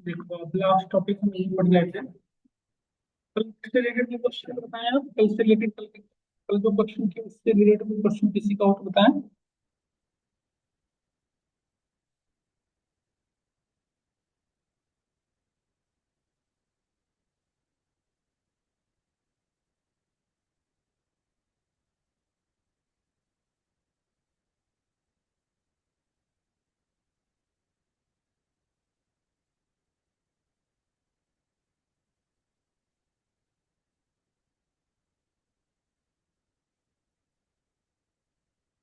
देखो अब last topic हम यही पढ़ लेते हैं। कल से रिलेटेड कोई क्वेश्चन बताएं आप। कल से रिलेटेड कल जो क्वेश्चन थे उससे रिलेटेड कोई क्वेश्चन किसी का और बताएं।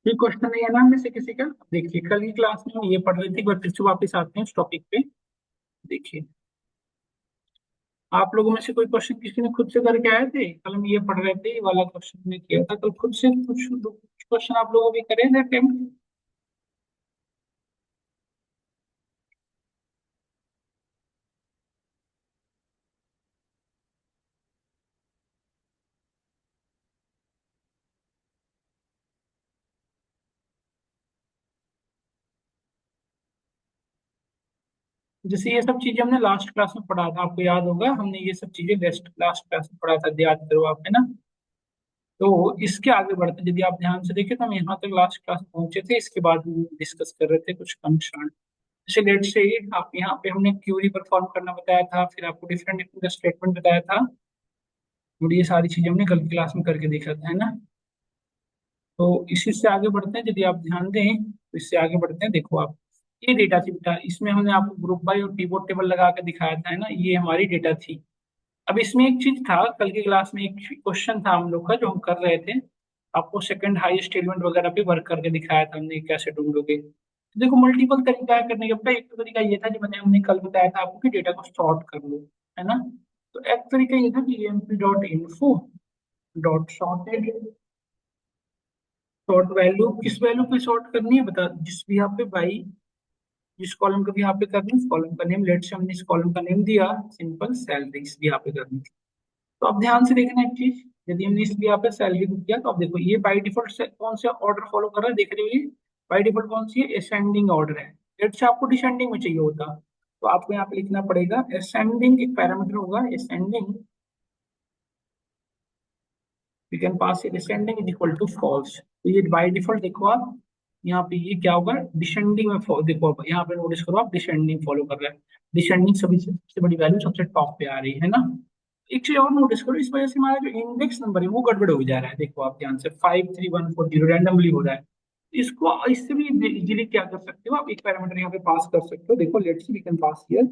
ये क्वेश्चन नहीं है ना में से किसी का। देखिए कल की क्लास में हम ये पढ़ रहे थे, एक बार फिर से वापस आते हैं इस टॉपिक पे। देखिए आप लोगों में से कोई क्वेश्चन किसी ने खुद से करके आए थे। कल हम ये पढ़ रहे थे, ये वाला क्वेश्चन हमने किया था कल खुद से। कुछ क्वेश्चन आप लोगों भी करे थे अटेम्प्ट। जैसे ये सब चीजें हमने लास्ट क्लास में पढ़ा था, आपको याद होगा, हमने ये सब चीजें लास्ट क्लास में पढ़ा था, याद करो आप, है ना। तो इसके आगे बढ़ते, यदि आप ध्यान से देखें तो हम यहाँ तक लास्ट क्लास पहुंचे थे। इसके बाद हम डिस्कस कर रहे थे कुछ कंसर्न। जैसे लेट से आप यहाँ पे हमने क्यूरी परफॉर्म करना बताया था, फिर आपको डिफरेंट डिफरेंट स्टेटमेंट बताया था, और ये सारी चीजें हमने कल की क्लास में करके देखा था, है ना। तो इसी से आगे बढ़ते हैं, यदि आप ध्यान दें तो इससे आगे बढ़ते हैं। देखो आप, ये डेटा थी बेटा, इसमें हमने आपको ग्रुप बाय और पीवोट टेबल लगा के दिखाया था, है ना। ये हमारी डेटा थी। अब इसमें एक चीज था, कल की क्लास में एक क्वेश्चन था हम लोग का जो हम कर रहे थे। आपको सेकंड हाईएस्ट एलिमेंट वगैरह पे वर्क करके दिखाया था हमने, कैसे ढूंढोगे। तो देखो मल्टीपल तरीका है करने का बेटा। एक तो तरीका ये था जो मैंने हमने कल बताया था आपको कि डेटा को सॉर्ट कर लो, है ना। तो एक तरीका ये था कि emp dot info dot sorted. Sort value किस वैल्यू पे सॉर्ट करनी है बता, जिस भी यहाँ पे बाई, जिस कॉलम का भी यहाँ पे करनी है उस कॉलम का नेम। लेट से हमने इस कॉलम का नेम दिया सिंपल सैलरीज, भी यहाँ पे करनी थी। तो अब ध्यान से देखना एक चीज, यदि हमने इसलिए यहाँ पे सैलरी को किया तो अब देखो ये बाय डिफॉल्ट से कौन सा ऑर्डर फॉलो कर रहा है, देख रहे हो ये बाय डिफॉल्ट कौन सी है, असेंडिंग ऑर्डर है। लेट से आपको डिसेंडिंग में चाहिए होता तो आपको यहाँ पे लिखना पड़ेगा असेंडिंग, एक पैरामीटर होगा ascending, we can pass it ascending is equal to false. तो ये बाय डिफॉल्ट देखो आप यहाँ पे ये क्या होगा, डिसेंडिंग में देखो आप यहाँ पे नोटिस करो, आप डिसेंडिंग फॉलो कर रहे हैं। डिसेंडिंग सभी से सबसे बड़ी वैल्यू सबसे टॉप पे आ रही है ना। एक चीज और नोटिस करो, इस वजह से हमारा जो इंडेक्स नंबर है वो गड़बड़ हो जा रहा है। देखो आप ध्यान से 53140 रैंडमली हो रहा है। इसको इससे भी इजीली क्या कर सकते हो आप, एक पैरामीटर यहाँ पे पास कर सकते हो। देखो let's see we can pass here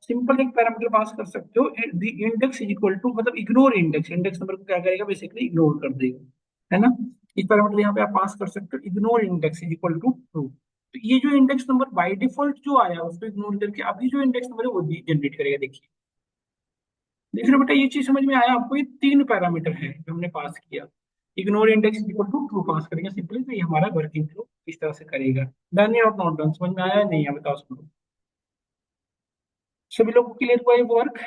simple एक पैरामीटर पास कर सकते हो, the index is equal to, मतलब इग्नोर इंडेक्स, इंडेक्स नंबर को क्या करेगा बेसिकली इग्नोर कर देगा, है ना। इस पैरामीटर यहाँ पे आप पास कर सकते हो, ignore index is equal to true. तो ये जो इंडेक्स नंबर बाय डिफॉल्ट जो आया उसको इग्नोर करके अभी जो इंडेक्स नंबर है वो जनरेट करेगा। देखिए देख रहे हो बेटा, ये चीज समझ में आया आपको। ये तीन पैरामीटर है जो हमने पास किया। Ignore index equal to true pass करेंगे सिंपली, तो ये हमारा वर्किंग थ्रू इस तरह से करेगा। डन या नॉट डन, समझ में आया या नहीं है बताओ सुनो। सभी लोग क्लियर हुआ ये वर्क।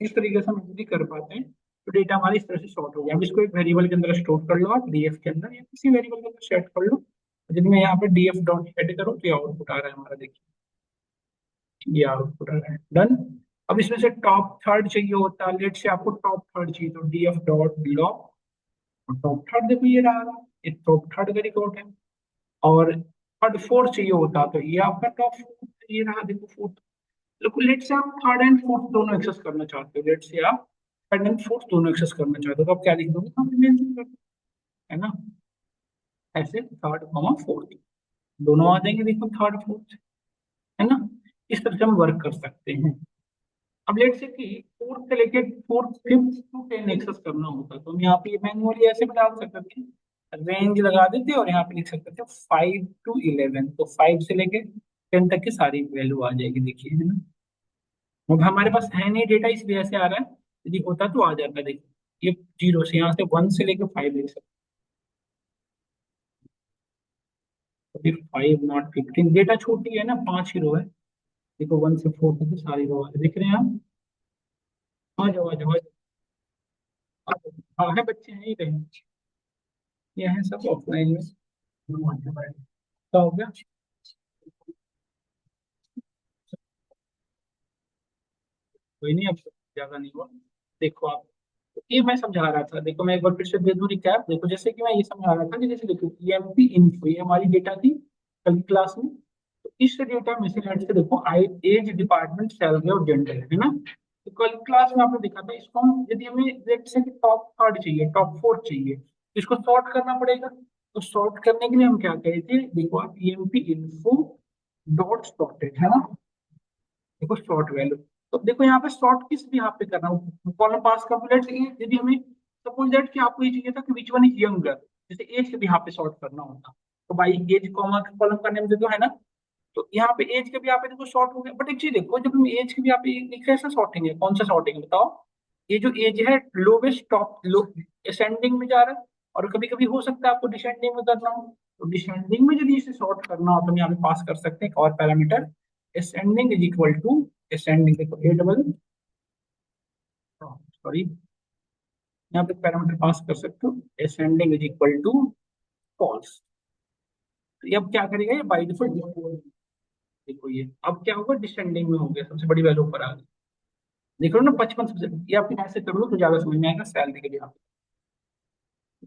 इस तरीके से हम इजीली कर पाते हैं। तो डेटा हमारी इस तरह से सॉर्ट हो गया। अब इसको एक वेरिएबल के अंदर स्टोर कर लो आप, डीएफ के अंदर या किसी वेरिएबल के अंदर सेट कर लो। जब मैं यहाँ पे डीएफ डॉट हेड करूँ तो ये आउटपुट आ रहा है हमारा, देखिए ये आउटपुट आ रहा है। डन। अब इसमें से टॉप थर्ड चाहिए होता है, लेट से आपको टॉप थर्ड चाहिए तो DF dot log, top third देखो ये रहा, ये टॉप थर्ड का रिकॉर्ड है। और थर्ड फोर्थ चाहिए होता तो ये आपका टॉप फोर्थ, ये रहा देखो फोर्थ। देखो लेट से आप थर्ड एंड फोर्थ दोनों एक्सेस करना चाहते हो, लेट से आप थर्ड एंड फोर्थ दोनों एक्सेस करना चाहते हो तो आप क्या लिख दोगे, यहाँ पे मेंशन कर दो, है ना। ऐसे थर्ड कॉमा फोर्थ दोनों आ जाएंगे, देखो थर्ड फोर्थ, है ना। इस तरह से हम वर्क कर सकते हैं। अब लेट से कि फोर्थ से लेके fourth fifth to ten access करना होता तो हम यहाँ पे मैन्युअली ऐसे भी डाल सकते थे, रेंज लगा देते और यहाँ पे लिख सकते थे 5 to 11, तो 5 से लेके 10 तक की सारी वैल्यू आ जाएगी, देखिए, है ना। अब हमारे पास है नहीं डेटा इसलिए ऐसे आ रहा है, यदि होता तो आ जाता। देखिए ये जीरो से यहाँ से 1 से लेके 5 लिख सकते हैं। तो फिर 5 not 15, डेटा छोटी है ना, 5 ही रो है। देखो 1 से 4 तक की सारी रो है, दिख रहे हैं आप। आ जाओ आ जाओ आ जाओ, आ जाओ। हाँ है, बच्चे हैं ही रहे, ये हैं सब ऑफलाइन में। क्या हो गया। कोई नहीं, अब ज्यादा नहीं हुआ। देखो आप, तो ये मैं समझा रहा था, देखो मैं एक बार फिर से दे दूं रिकैप। देखो जैसे कि मैं ये समझा रहा था कि जैसे देखो ईएमपी इन्फो ये हमारी डेटा थी कल की क्लास में। तो इस डेटा में से लेट से देखो आई एज, डिपार्टमेंट, सैलरी और जेंडर है ना। तो कल क्लास में आपने देखा था, इसको हम यदि हमें लेट से टॉप थर्ड चाहिए, टॉप फोर्थ चाहिए, तो इसको सॉर्ट करना पड़ेगा। तो सॉर्ट करने के लिए हम क्या कहे थे, देखो आप ईएमपी इन्फो डॉट सॉर्टेड है ना। देखो शॉर्ट वैल्यू, तो देखो यहाँ पे शॉर्ट किस भी यहाँ पे करना है, कॉलम पास का बुलेट चाहिए। यदि हमें सपोज दैट कि आपको ये चाहिए था कि विच वन इज यंगर, जैसे एज के भी यहाँ पे शॉर्ट करना होता, तो भाई एज कॉमा कॉलम का नेम दे दो है ना। तो यहाँ पे एज के भी यहाँ पे देखो शॉर्ट हो गया, बट एक चीज देखो, जब हम एज के भी यहाँ पे लिख रहे हैं, सॉर्टिंग है, कौन सा सॉर्टिंग है बताओ। ये जो एज है लोवेस्ट टॉप लो असेंडिंग में जा रहा है, और कभी कभी हो सकता है आपको डिसेंडिंग में करना हो। तो डिसेंडिंग में यदि इसे सॉर्ट करना हो तो हम यहाँ पे पास कर सकते हैं एक और parameter, ascending is equal to ascending, देखो ए डबल सॉरी, यहाँ पे पैरामीटर पास कर सकते हो, ascending is equal to false. तो ये अब क्या करेगा, ये बाई डिफॉल्ट, देखो ये अब क्या होगा, डिसेंडिंग में हो गया, सबसे बड़ी वैल्यू ऊपर आ गई। देख रहे हो ना 55 सबसे, ये आप ऐसे कर लो तो ज्यादा समझ में आएगा सैलरी के लिए, आप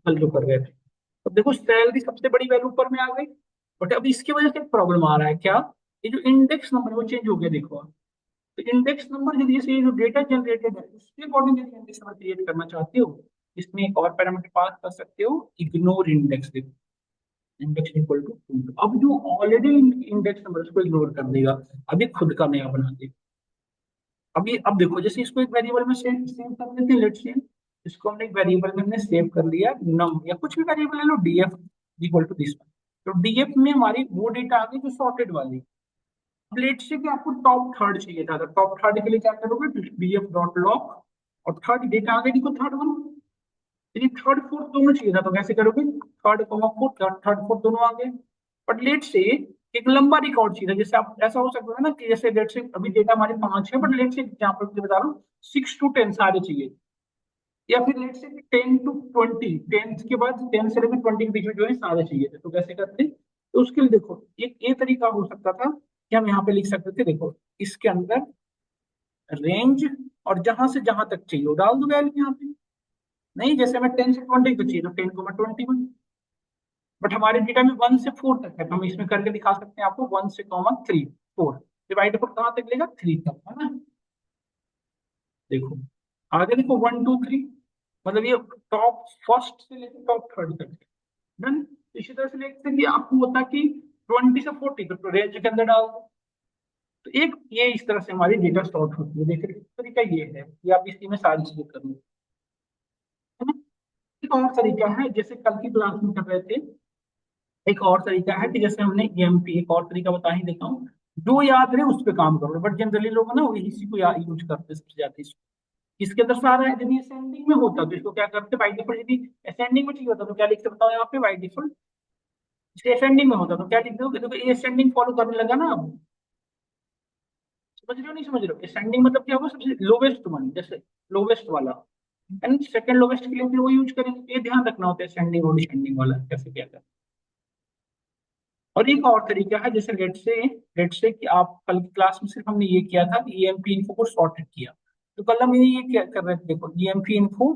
कल जो कर रहे थे। अब देखो सैलरी सबसे बड़ी वैल्यू ऊपर में आ गई, बट अब इसकी वजह से प्रॉब्लम आ रहा है क्या, ये जो इंडेक्स नंबर वो चेंज हो गया देखो। तो इंडेक्स नंबर यदि से जो डेटा जनरेटेड है उसके अकॉर्डिंग यदि इंडेक्स नंबर क्रिएट करना चाहते हो, इसमें एक और पैरामीटर पास कर सकते हो, इग्नोर इंडेक्स, देखो इंडेक्स इक्वल टू ट्रू। अब जो ऑलरेडी इंडेक्स नंबर उसको इग्नोर कर देगा, अभी खुद का नया बना देगा। अभी अब देखो जैसे इसको एक वेरिएबल में सेव सेव कर देते हैं, लेट्स से इसको हमने एक वेरिएबल में हमने सेव कर लिया नम, या कुछ भी वेरिएबल ले लो, डीएफ इक्वल टू दिस। तो डीएफ में हमारी वो डेटा आ गई जो सॉर्टेड वाली। लेट से कि आपको टॉप थर्ड चाहिए था, तो टॉप थर्ड के लिए क्या करोगे, डीएफ डॉट लॉग, और थर्ड डेटा आ गई देखो थर्ड वन। यदि थर्ड फोर्थ दोनों चाहिए था तो कैसे करोगे, third comma fourth, third fourth दोनों आ गए। बट लेट से एक लंबा रिकॉर्ड चाहिए था, जैसे आप ऐसा हो सकता है ना कि जैसे लेट से अभी डेटा हमारे 5 है, बट लेट से एग्जाम्पल के लिए बता रहा हूँ 6 to 10 सारे चाहिए, या फिर लेट से 10 to 20, 10 के बाद 10 से लेकर 20 के बीच में जो है सारे चाहिए थे, तो कैसे करते। तो उसके लिए देखो एक ये तरीका हो सकता था कि हम यहाँ पे लिख सकते थे, देखो इसके अंदर रेंज, और जहां से जहां तक चाहिए वो डाल दो वैल्यू यहाँ पे। नहीं जैसे हमें 10 से 20 तक चाहिए तो 10, 21, बट हमारे डेटा में 1 से 4 तक है, तो हम इसमें करके दिखा सकते हैं आपको 1 से 3 4 डिवाइड पर कहाँ तक लेगा, 3 तक है ना। देखो आगे देखो 1 2 3, मतलब ये टॉप फर्स्ट से लेकर टॉप थर्ड तक है। डन। इसी तरह से लेते कि आपको होता कि 20 से 40 तो रेंज के अंदर डाल दो। तो एक ये इस तरह से हमारी डेटा स्टोर होती है, देखिए तरीका ये है कि आप इसी में सारी चीजें कर लो, है ना। एक और तरीका है, जैसे कल की क्लास में कर रहे थे, एक और तरीका है कि जैसे हमने ईएमपी, एक और तरीका बता ही देता हूँ, जो याद रहे उस पर काम करो, बट जनरली लोग ना वो इसी को यूज करते हैं सबसे ज्यादा। इसके अंदर सारा है, यदि असेंडिंग में होता तो इसको क्या करते बाई डिफॉल्ट, यदि असेंडिंग में चाहिए होता तो क्या लिखते बताओ यहाँ पे बाई डिफॉल्ट, असेंडिंग में होता तो क्या लिखते हो, देखो ये असेंडिंग फॉलो करने लगा ना अब, समझ रहे हो नहीं समझ रहे हो, असेंडिंग मतलब क्या होगा, सबसे लोवेस्ट वन, जैसे लोवेस्ट वाला, एंड सेकंड लोवेस्ट के लिए फिर वो यूज करेंगे, ये ध्यान रखना होता है असेंडिंग और डिसेंडिंग वाला कैसे क्या करना। और एक और तरीका है, जैसे लेट से कि आप कल की क्लास में सिर्फ हमने ये किया था कि ईएमपी इन्फो को सॉर्टेड किया, तो कल हम ये क्या कर रहे थे, देखो EMP info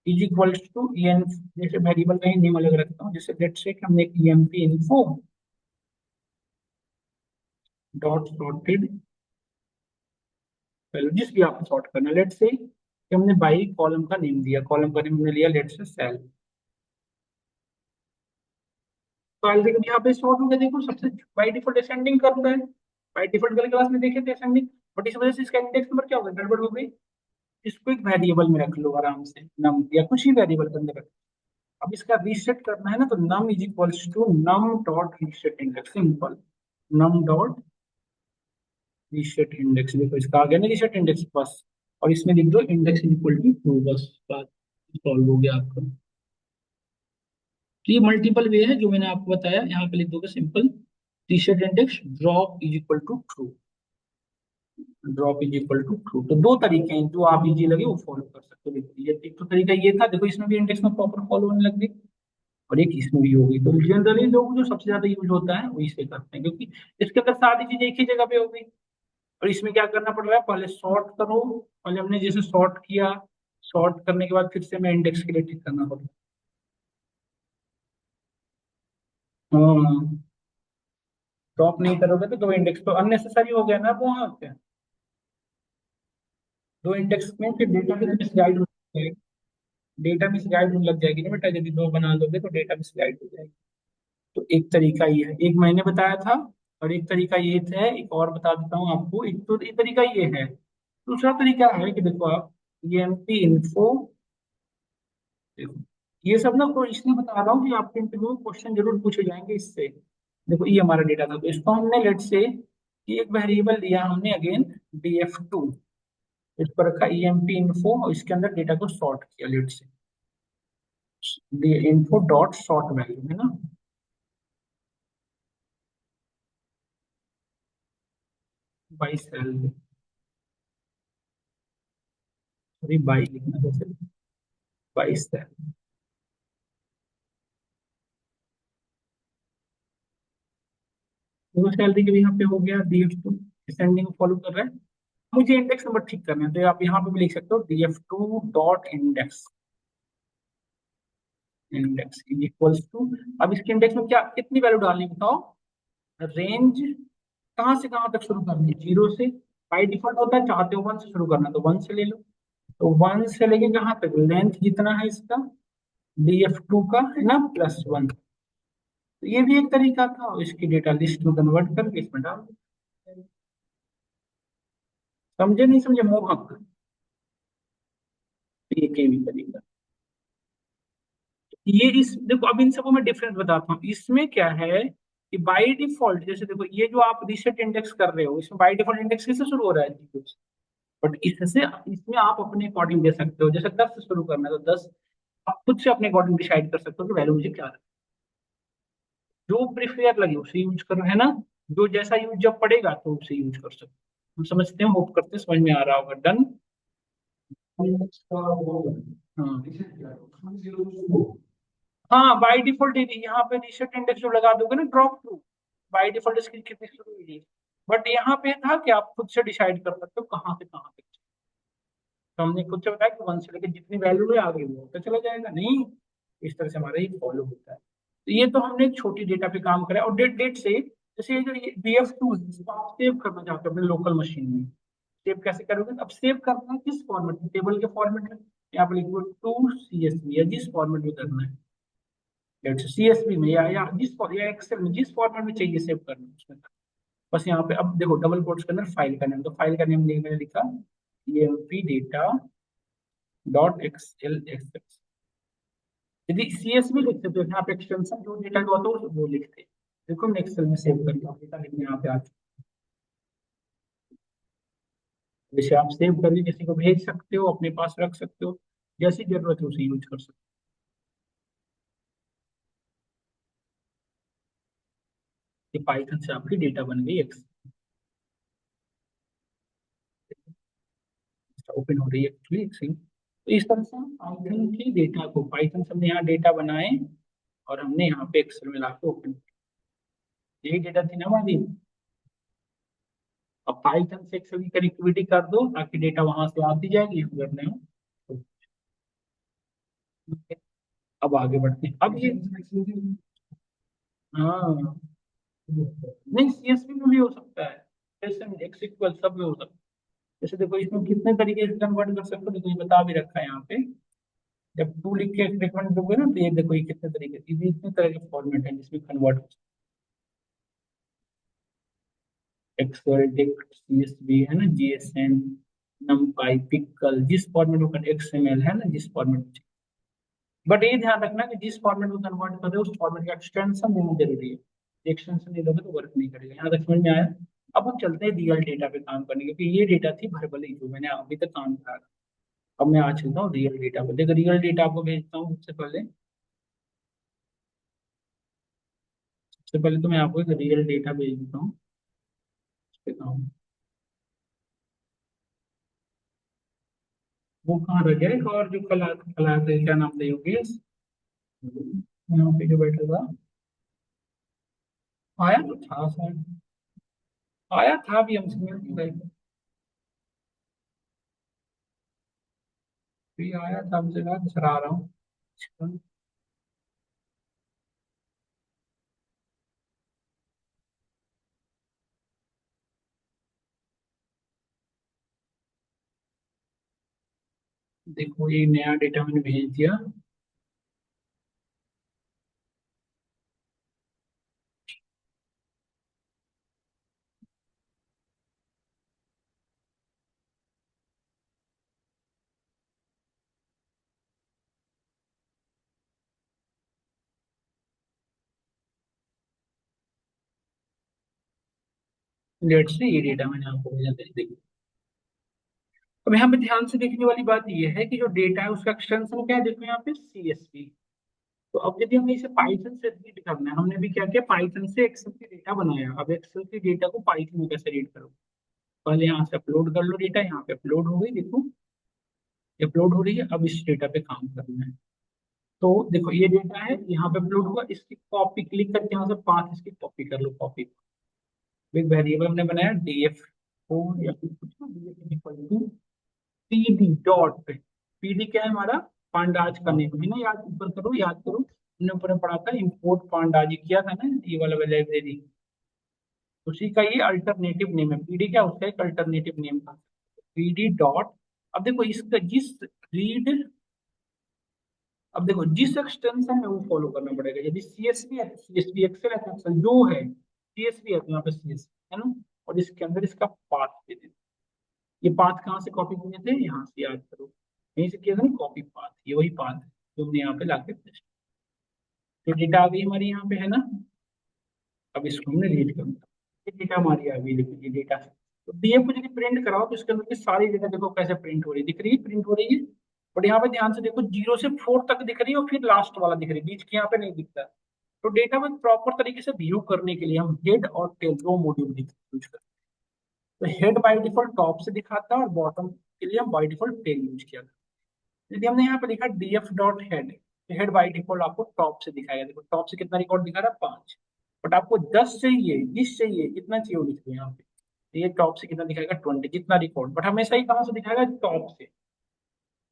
is equals to EN, जैसे वेरिएबल का ही नेम अलग रखता हूँ, जैसे लेट से कि हमने EMP info dot sorted value, जिस भी आपको सॉर्ट करना, लेट से कि हमने बाई कॉलम का नेम दिया, कॉलम का नेम हमने लिया लेट से सेल। तो आज देखो यहाँ पे सॉर्ट हो गया, देखो सबसे बाई डिफॉल्ट असेंडिंग करता है, बाई डिफॉल्ट कल क्लास में देखे थे असेंडिंग, बट इस वजह से इसका इंडेक्स नंबर क्या हो गया, गड़बड़ हो गई। इसको एक वेरिएबल में रख लो आराम से, नम या कुछ ही वेरिएबल के अंदर रख। अब इसका रीसेट करना है ना, तो num is equals to num dot reset index, simple num dot reset index, देखो इसका आ गया ना रीसेट इंडेक्स बस, और इसमें लिख दो index is equal to true, बस बात सॉल्व हो गया आपका। तो ये मल्टीपल वे है जो मैंने आपको बताया, यहाँ पे लिख दोगे simple reset index drop is equal to true, drop is equal to true. तो दो तरीके हैं जो आप इजी लगे वो फॉलो कर सकते हो, देखो ये एक तो तरीका ये था, देखो इसमें भी इंडेक्स में प्रॉपर फॉलो होने लग गई, और एक इसमें भी होगी। तो जनरली लोग जो सबसे ज्यादा यूज होता है वो इसे करते हैं, क्योंकि इसके अंदर सारी चीजें एक ही जगह पे हो गई। और इसमें क्या करना पड़ रहा है, पहले सॉर्ट करो, पहले हमने जैसे सॉर्ट किया, सॉर्ट करने के बाद फिर से मैं इंडेक्स के लिए ठीक करना पड़ेगा। हाँ, ड्रॉप नहीं करोगे तो दो इंडेक्स तो अननेसेसरी हो गया ना वो वहाँ पे। दो इंडेक्स में फिर डेटा भी मिसगाइड हो जाएगी, डेटा मिसगाइड होने लग जाएगी ना बेटा, यदि दो बना लोगे तो डेटा मिसगाइड हो जाएगी। तो एक तरीका ये है, एक मैंने बताया था, और एक तरीका ये है, एक और बता देता हूँ आपको। एक तो एक तरीका ये है, दूसरा तरीका है कि देखो आप ईएमपी इन्फो, देखो ये सब ना को इसलिए बता रहा हूँ कि आपके इंटरव्यू में क्वेश्चन जरूर पूछे जाएंगे इससे। देखो ये हमारा डेटा था, तो इसको हमने लेट से कि एक वेरिएबल लिया हमने अगेन df2, इस पर रखा ईएमपी इन्फो और इसके अंदर डेटा को सॉर्ट किया लेट से, इन्फो डॉट सॉर्ट वैल्यू है ना, बाई सेल, सॉरी बाई लिखना जैसे, बाई सेल। तो सैलरी के भी यहाँ पे हो गया df2, डिसेंडिंग फॉलो कर रहा है। मुझे इंडेक्स नंबर ठीक करना है, तो आप यहाँ पे भी लिख सकते हो df2 dot index, index equals to, अब इसके इंडेक्स में क्या कितनी वैल्यू डालनी है बताओ, रेंज कहाँ से कहाँ तक शुरू करनी है, जीरो से, बाई डिफॉल्ट होता है, चाहते हो वन से शुरू करना तो वन से ले लो, तो वन से लेके कहाँ तक, लेंथ जितना है इसका df2 का है ना प्लस वन, तो ये भी एक तरीका था, और इसकी डेटा लिस्ट में कन्वर्ट करके इसमें डाल दो। समझे नहीं समझे मोहक, ये के भी तरीका। ये इस देखो अब इन सबको मैं डिफरेंस बताता हूँ, इसमें क्या है कि बाय डिफॉल्ट जैसे देखो ये जो आप रीसेट इंडेक्स कर रहे हो, इसमें बाय डिफॉल्ट इंडेक्स किससे शुरू हो रहा है, जीरो से। बट इससे इसमें आप अपने अकॉर्डिंग दे सकते हो, जैसे 10 से शुरू करना है तो 10, आप खुद से अपने अकॉर्डिंग डिसाइड कर सकते हो कि वैल्यू मुझे क्या है, जो प्रिफेयर लगे उसे यूज करो है ना, जो जैसा यूज जब पड़ेगा तो उसे यूज कर सकते हो। हम समझते हैं, होप करते हैं समझ में आ रहा होगा, डन। हाँ हाँ, बाय डिफॉल्ट यहाँ पे रीसेट इंडेक्स जो लगा दोगे ना ड्रॉप थ्रू, बाय डिफॉल्ट इसकी कितनी शुरू हुई, बट यहाँ पे था कि आप खुद से डिसाइड कर सकते हो कहाँ से कहाँ तक। तो हमने खुद से बताया कि वन से लेकर जितनी वैल्यू है आगे वो होता चला जाएगा, नहीं इस तरह से हमारा ये फॉलो होता है। तो ये तो हमने एक छोटी डेटा पे काम करा, और डेट डेट से जैसे ये जो BF2 इसको आप सेव करना चाहते हो अपने लोकल मशीन में, सेव कैसे करोगे, अब सेव करना है किस फॉर्मेट में, टेबल के फॉर्मेट में, यहाँ पे लिखो टू CSV या जिस फॉर्मेट में करना है, CSV में या या एक्सेल में जिस फॉर्मेट में चाहिए सेव करना है उसमें। बस यहाँ पे अब देखो डबल कोट्स के अंदर फाइल का नेम, तो फाइल का नेम मैंने लिखा EMP data dot XL access, यदि CSV लिखते तो यहाँ पे एक्सटेंशन जो डेटा का होता है वो लिखते, देखो मैं एक्सेल में सेव कर लिया डेटा लिखने यहाँ पे आ चुका है। जैसे आप सेव करके किसी को भेज सकते हो, अपने पास रख सकते हो, जैसी जरूरत है उसे यूज कर सकते हो। ये पाइथन से आपकी डेटा बन गई एक्सेल, ओपन हो रही है एक्चुअली एक्सेल। तो इस तरह से हम पाइथन की डेटा को, पाइथन से हमने यहाँ डेटा बनाए और हमने यहाँ पे एक्सेल में लाके ओपन, यही डेटा थी ना हमारी। अब पाइथन से एक्सेल की कनेक्टिविटी कर दो ताकि डेटा वहां से आती जाएगी, हम करने हो तो अब आगे बढ़ते हैं, अब ये हाँ, नहीं CSV में भी हो सकता है, जैसे एक्सक्यूएल सब में हो सकता है। जैसे देखो इसमें कितने तरीके से कन्वर्ट कर सकते हो, देखो ये बता भी रखा है यहाँ पे, जब टू लिख के रिकमेंड दोगे ना, तो ये देखो ये कितने तरीके, ये इतने तरह के फॉर्मेट है जिसमें कन्वर्ट हो सकते हैं, एक्सेल डिक्ट CSV है ना, JSON numpy पिक्कल, जिस फॉर्मेट में XML है ना, जिस फॉर्मेट में। बट ये ध्यान रखना कि जिस फॉर्मेट में कन्वर्ट कर रहे हो उस फॉर्मेट का एक्सटेंशन देना जरूरी है, एक्सटेंशन नहीं दोगे तो वर्क नहीं करेगा, यहाँ तक समझ में आया। अब हम चलते हैं रियल डेटा पे काम करने, क्योंकि ये डेटा थी भरभली जो मैंने अभी तक काम करा। अब मैं आज चलता हूँ रियल डेटा पे, देखो रियल डेटा आपको भेजता हूँ, सबसे पहले तो मैं आपको एक रियल डेटा भेज देता हूँ, इस पे काम। वो कहाँ रह गया, एक और जो कल कल आया था, क्या नाम था, योगेश, यहाँ पे जो बैठा था, आया तो था शायद, आया था भी हमसे मिल के गए थे। भी आया था अब जगह नजर आ रहा हूँ। देखो ये नया डेटा मैंने भेज दिया। लेट से ये डेटा मैंने आपको भेजा था, देखिए। अब यहाँ पे ध्यान से देखने वाली बात ये है कि जो डेटा है उसका एक्सटेंशन क्या है, देखो यहाँ पे CSV। तो अब यदि हमें इसे पाइथन से रीड करना है, हमने भी क्या किया, पाइथन से एक्सेल की डेटा बनाया। अब एक्सेल की डेटा को पाइथन में कैसे रीड करो, पहले यहाँ से अपलोड कर लो डेटा, यहाँ पे अपलोड हो गई, देखो अपलोड हो रही है। अब इस डेटा पे काम करना है। तो देखो ये डेटा है, यहाँ पे अपलोड हुआ, इसकी कॉपी क्लिक करके यहाँ से पाथ इसकी कॉपी कर लो, कॉपी। एक वेरिएबल हमने बनाया DF4 या फिर कुछ, DF equal to PD dot पे। PD क्या है हमारा, पांडाज का नेम है ना, याद ऊपर करो, याद करो, हमने ऊपर पढ़ा था इंपोर्ट पांडाजी किया था ना, ये वाला लाइब्रेरी, उसी का ये अल्टरनेटिव नेम है। PD क्या, उसका एक अल्टरनेटिव नेम था, PD डॉट। अब देखो इसका जिस रीड, अब देखो जिस एक्सटेंशन है वो फॉलो करना पड़ेगा। यदि CSV है तो CSV, एक्सेल है तो एक्सेल, जो है CSV है तो यहाँ पे CSV है ना। और इसके अंदर इसका पाथ दे देते। ये पाथ कहाँ से कॉपी किए थे, यहाँ से याद करो, यहीं से किया था ना कॉपी पाथ, ये वही पाथ है जो हमने यहाँ पे लाके पेस्ट। तो डेटा आ गई हमारी यहाँ पे है ना। अब इसको हमने रीड करूंगा, ये डेटा हमारी आ गई, देखो ये डेटा है। तो DF को यदि प्रिंट कराओ तो इसके अंदर की सारी डेटा देखो कैसे प्रिंट हो रही है, दिख रही है, प्रिंट हो रही है। बट यहाँ पे ध्यान से देखो 0 से 4 तक दिख रही है और फिर लास्ट वाला दिख रही है, बीच के यहाँ पे नहीं दिखता। तो डेटा में प्रॉपर तरीके से व्यू करने के लिए हम हेड और टेल दो मॉड्यूल यूज करते हैं। तो हेड बाय डिफॉल्ट टॉप से दिखाता है और बॉटम के लिए हम बाय डिफॉल्ट टेल यूज किया। यदि हमने यहाँ पे लिखा DF.head, हेड बाई डिफॉल्ट आपको टॉप से दिखाएगा। देखो टॉप से कितना रिकॉर्ड दिखा रहा है, 5। बट आपको 10 चाहिए, 20 चाहिए, कितना चाहिए वो लिख दो यहाँ पे। तो ये टॉप से कितना दिखाएगा, 20 जितना रिकॉर्ड। बट हमेशा ही कहाँ से दिखाएगा, टॉप से।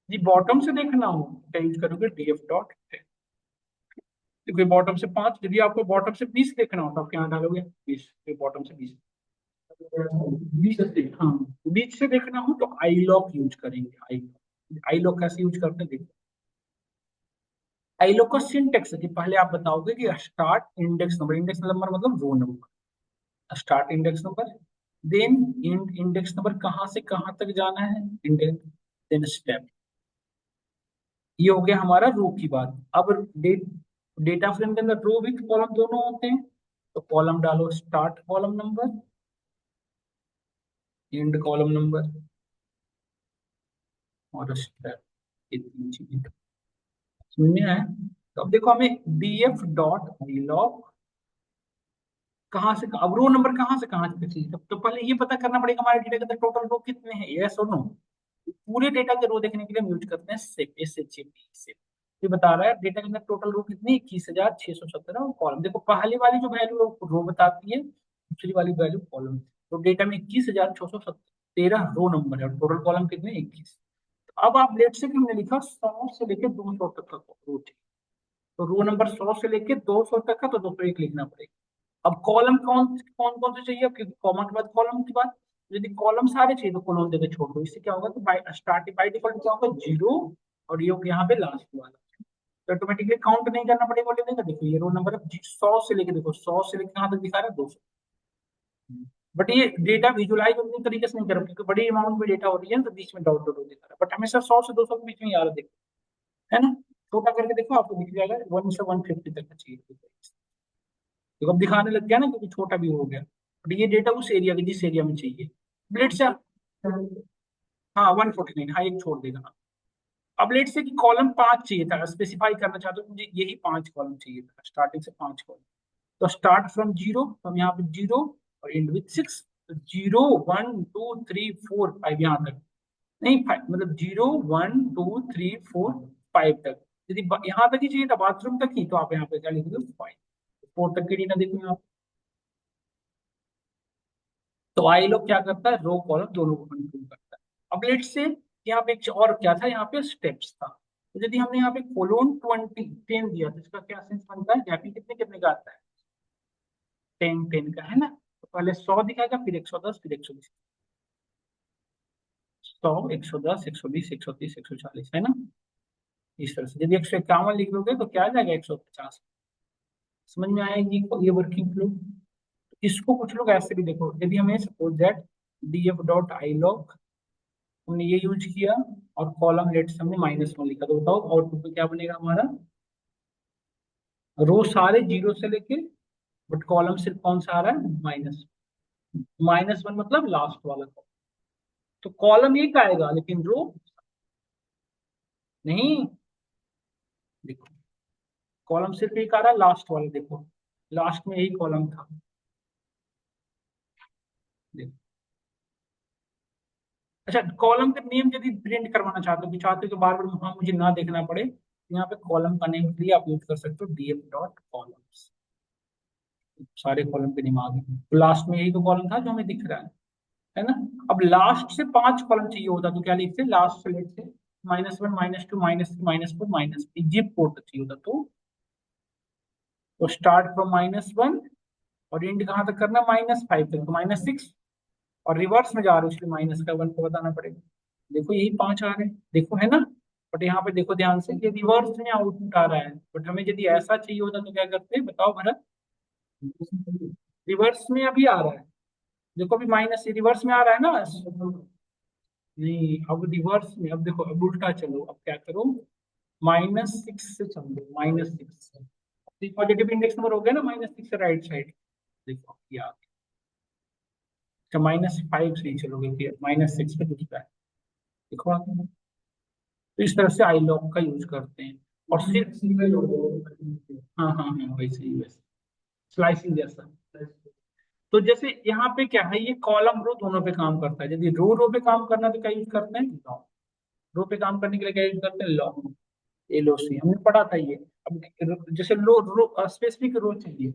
जी बॉटम से देखना हो तो यूज करोगे DF.head। देखो बॉटम से 5, यदि आपको बॉटम से 20 देखना हो तो आप क्या डालोगे, 20, फिर बॉटम से 20। 20 से, हाँ, 20 से देखना हो तो आई लॉक यूज करेंगे। आई लॉक कैसे यूज करते हैं, देखो। आईलो का सिंटेक्स है कि पहले आप बताओगे कि start index number, index number मतलब row number, start index number, then index number कहाँ से कहाँ तक जाना है, इंडेक्स, देन स्टेप। ये हो गया हमारा रो की बात। अब डेटा फ्रेम के अंदर रो विथ कॉलम दोनों होते हैं। तो कॉलम डालो, start column number, and column number और स्टेप, ये तीन चीजें समझ में आया। तो अब देखो हमें DF.log कहाँ से, अब रो नंबर कहाँ से कहाँ तक चाहिए, तो पहले ये पता करना पड़ेगा हमारे डेटा के अंदर टोटल रो कितने हैं, यस और नो। पूरे डेटा के रो देखने के लिए हम यूज करते हैं सेप, SHAP। ये बता रहा है डेटा के अंदर टोटल रो कितनी, 21,617, और कॉलम देखो पहले वाली जो वैल्यू रो बताती है, दूसरी वाली वैल्यू कॉलम। तो डेटा में 21,613 रो नंबर है और टोटल कॉलम कितने, 21। अब आप लेट से कि हमने लिखा 100 से लेकर 200 तक का रो चाहिए। तो रो नंबर 100 से लेकर 200 तक का, तो 201 लिखना पड़ेगा। अब कॉलम कौन कौन कौन से चाहिए, क्योंकि कॉमा के बाद कॉलम की बात, यदि कॉलम सारे चाहिए तो कॉलम देकर छोड़ दो। इससे क्या होगा, तो बाय स्टार्टिंग बाय डिफॉल्ट क्या होगा, 0, और ये होगा यहाँ पे लास्ट वाला। तो ऑटोमेटिकली काउंट नहीं करना पड़ेगा, बोले देगा देखो ये रोल नंबर 100 से लेके, देखो 100 से लेके कहाँ तक दिखा रहा है, 200। बट ये डेटा विजुलाइज उतनी तरीके से नहीं कर, क्योंकि बड़ी अमाउंट में डेटा हो रही है तो बीच में डॉट डॉट दिखा रहा है। बट हमेशा 100 से 200 के बीच में यार देखो, है ना। छोटा करके देखो आपको दिख जाएगा 1 से 150 तक का चाहिए। देखो अब दिखाने लग गया ना, क्योंकि छोटा भी हो गया। बट ये डेटा उस एरिया के, जिस एरिया में चाहिए। लेट से, हाँ 149, हाँ एक छोड़ देगा। अब लेट से कि कॉलम 5 चाहिए था, स्पेसिफाई करना चाहते हो मुझे यही 5 कॉलम चाहिए था, स्टार्टिंग से 5 कॉलम। तो स्टार्ट फ्रॉम 0, तो हम यहाँ पे 0 और एंड विथ 6। तो 0 1 2 3 4 5 यहाँ तक, नहीं 5 मतलब 0 1 2 3 4 5 तक। यदि यहाँ तक ही चाहिए था, बाथरूम तक ही, तो आप यहाँ पे क्या लिख दो, 5। 4 तक की डेटा देखो यहाँ। तो आई लोग क्या करता है, रो कॉलम दोनों को कंट्रोल करता है। अब लेट से यहाँ पे और क्या था, यहाँ पे स्टेप्स था। तो यदि हमने यहाँ पे कोलोन 10 दिया तो इसका क्या सेंस बनता है, गैपिंग कितने कितने का आता है, 10 का है ना। तो पहले 100 दिखाएगा, फिर 110, फिर 120, 100, 110, 120, 130, 140, है ना। इस तरह से यदि 151 लिख दोगे तो क्या आ जाएगा, 150। समझ में आएगी ये वर्किंग फ्लो। इसको कुछ लोग ऐसे भी देखो, यदि हमें suppose that df dot I log हमने ये यूज किया और कॉलम लेट से हमने -1 लिखा, तो बताओ आउटपुट में क्या बनेगा हमारा, रो सारे जीरो से लेके, बट कॉलम सिर्फ कौन सा आ रहा है, -1 मतलब लास्ट वाला कॉलम। तो कॉलम एक आएगा लेकिन रो नहीं। देखो कॉलम सिर्फ एक आ रहा है, लास्ट वाला देखो, लास्ट में यही कॉलम था। देखो अच्छा, कॉलम का नेम यदि प्रिंट करवाना चाहते हो कि चाहते हो कि बार बार वहां मुझे ना देखना पड़े, तो यहाँ पे कॉलम का नेम के लिए आप यूज कर सकते हो df डॉट कॉलम्स। सारे कॉलम के नेम आ गए, तो लास्ट में यही तो कॉलम था जो हमें दिख रहा है ना। अब लास्ट से 5 कॉलम चाहिए होता तो क्या लिखते, लास्ट से लेट से -1, -2, -3, -4, जिप कोड तक चाहिए होता, तो स्टार्ट फ्रॉम -1 और एंड कहाँ तक करना, -5 तक, तो -6, और रिवर्स में जा रहे हो इसलिए -1 को बताना पड़ेगा। देखो यही 5 आ रहे हैं, देखो है ना। बट यहाँ पे देखो ध्यान से, ये रिवर्स में आउटपुट आ रहा है, बट हमें यदि ऐसा चाहिए होता तो क्या करते, बताओ भरत। रिवर्स में अभी आ रहा है, देखो अभी माइनस रिवर्स में आ रहा है ना। नहीं, अब रिवर्स में, अब देखो अब उल्टा चलो, अब क्या करो, -6 से चलो, -6 से पॉजिटिव इंडेक्स नंबर हो गया ना, -6 से राइट साइड। देखो ये आ गया। अच्छा -5 से ही चलोगे, फिर -6 पे दूसरा है, देखो आ गया। तो इस तरह से आई लॉग का यूज करते हैं। और सिर्फ हाँ हाँ हाँ, वैसे ही वैसे स्लाइसिंग जैसा। तो जैसे यहाँ पे क्या है, ये कॉलम रो दोनों पे काम करता है। यदि रो रो पे काम करना तो क्या यूज करते हैं, लॉग। रो पे काम करने के लिए क्या यूज करते हैं, लॉग, एलओसी, हमने पढ़ा था ये। अब जैसे लो रो स्पेसिफिक रो चाहिए,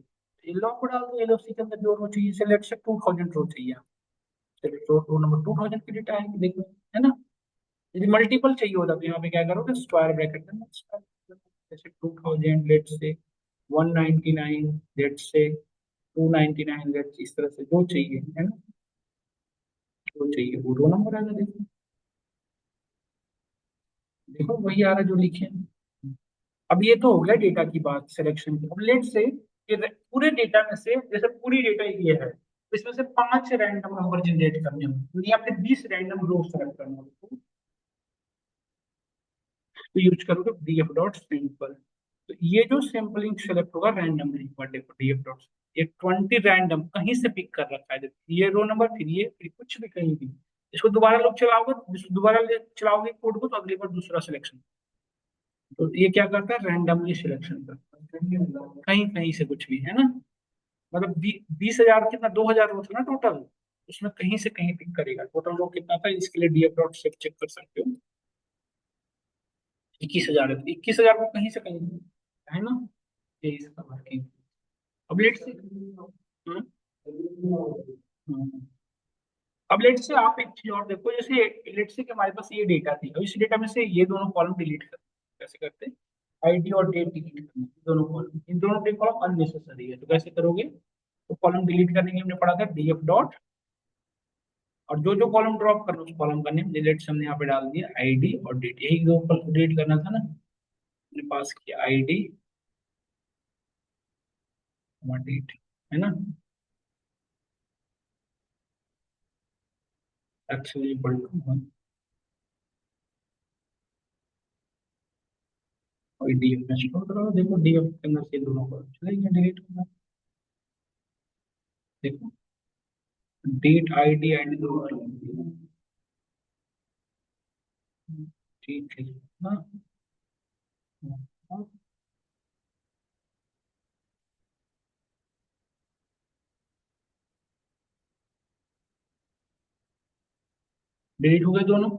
लॉग को डाल दो एलओसी के अंदर, जो रो चाहिए, सेलेक्ट से 2000 रो चाहिए, चलिए रो नंबर 2000 की डेटा आएगी, देखो है ना। यदि मल्टीपल चाहिए होता तो यहाँ पे क्या करोगे, स्क्वायर ब्रैकेट में जैसे 2000 लेट से 199 लेट से 299 लेट, इस तरह से जो चाहिए है ना, जो चाहिए वो रो नंबर आएगा। देखो देखो वही आ रहा है जो लिखे हैं। अब ये तो हो गया डेटा की बात, सिलेक्शन की। अब लेट से कि पूरे डेटा में से, जैसे पूरी डेटा ये है, तो इसमें से 5 रैंडम नंबर जनरेट करने होंगे, या फिर 20 रैंडम रो सेलेक्ट करने होंगे, तो यूज करोगे df डॉट सैंपल। तो ये जो सैंपलिंग सेलेक्ट होगा रैंडमली, देखो df डॉट, ये 20 रैंडम कहीं से पिक कर रखा है, देखो ये रो नंबर, फिर ये, फिर कुछ भी कहीं भी। इसको दोबारा लोग चलाओगे, दोबारा चलाओगे कोड को, तो अगली बार दूसरा सिलेक्शन। तो ये क्या करता है, रैंडमली सिलेक्शन करता है, कहीं कहीं से कुछ भी, है ना। मतलब 20,000 कितना, 2,000 रो था ना टोटल, उसमें कहीं से कहीं पिक करेगा। टोटल रो कितना था, इसके लिए df डॉट चेक कर सकते हो, 21,000 है, तो 21,000 को कहीं से कहीं, है ना। ये इसका वर्किंग। अब लेट से अब लेट से आप एक चीज और देखो, जैसे लेट से कि हमारे पास ये डेटा थी, अब इस डेटा में से ये दोनों कॉलम डिलीट कर, कैसे करते हैं, आईडी और डेट डिलीट करना, दोनों कॉलम, इन दोनों के कॉलम अननेसेसरी है, तो कैसे करोगे, तो कॉलम डिलीट करने के लिए हमने पढ़ा था df डॉट, और जो जो कॉलम ड्रॉप करना उस कॉलम का नेम डिलीट से हमने यहाँ पे डाल दिया, आईडी और डेट, यही दो डिलीट करना था ना, हमने पास किया आईडी और डेट, है ना। एक्चुअली इक्वल टू और डीएफ में स्टोर करो, देखो डीएफ के अंदर से दोनों को चलेंगे डिलीट करना, देखो डेट आईडी आईडी दोनों चलेंगे। ठीक है, हाँ डिलीट हो गए दोनों।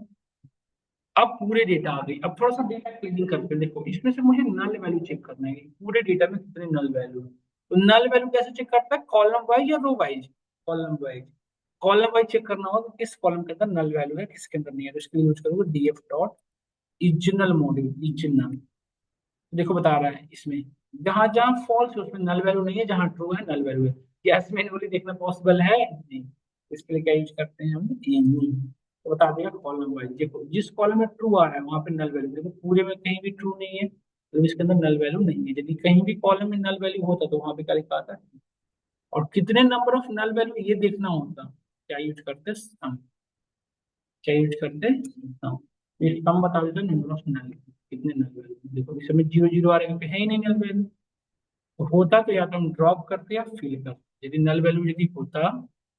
अब पूरे डेटा आ गई, अब थोड़ा सा डेटा क्लीनिंग करके देखो, इसमें से मुझे नल वैल्यू चेक करना है कि पूरे डेटा में कितने नल वैल्यू है। तो नल वैल्यू कैसे चेक करता है, कॉलम वाइज या row wise, column wise. Column wise check करना होगा कि किस कॉलम के अंदर नल वैल्यू है, किसके अंदर नहीं है, तो इसके लिए यूज करोगे डीएफ डॉट इजनल मॉड्यूल इजनल। देखो बता रहा है इसमें जहां जहां फॉल्स है उसमें नल वैल्यू नहीं है, जहां ट्रू है नल वैल्यू है। क्या इसमें मैन्युअली देखना पॉसिबल है? नहीं। इसके लिए क्या यूज करते हैं हम, ये तो बता देगा कॉलम वाइज। देखो जिस कॉलम में ट्रू आ रहा है वहां पे नल वैल्यू, देखो पूरे में कहीं भी ट्रू नहीं है तो इसके अंदर नल वैल्यू नहीं है। यदि कहीं भी कॉलम में नल वैल्यू होता तो वहां पे क्या लिखा आता है, और कितने नंबर ऑफ नल वैल्यू ये देखना होता, क्या यूज करते सम। क्या यूज करते सम। ये सम बता देता नंबर ऑफ नल, कितने नल वैल्यू। देखो इस समय 0 0 आ रहे हैं, है ही नहीं नल वैल्यू। तो होता तो या तो हम ड्रॉप करते या फिल करते, यदि नल वैल्यू यदि होता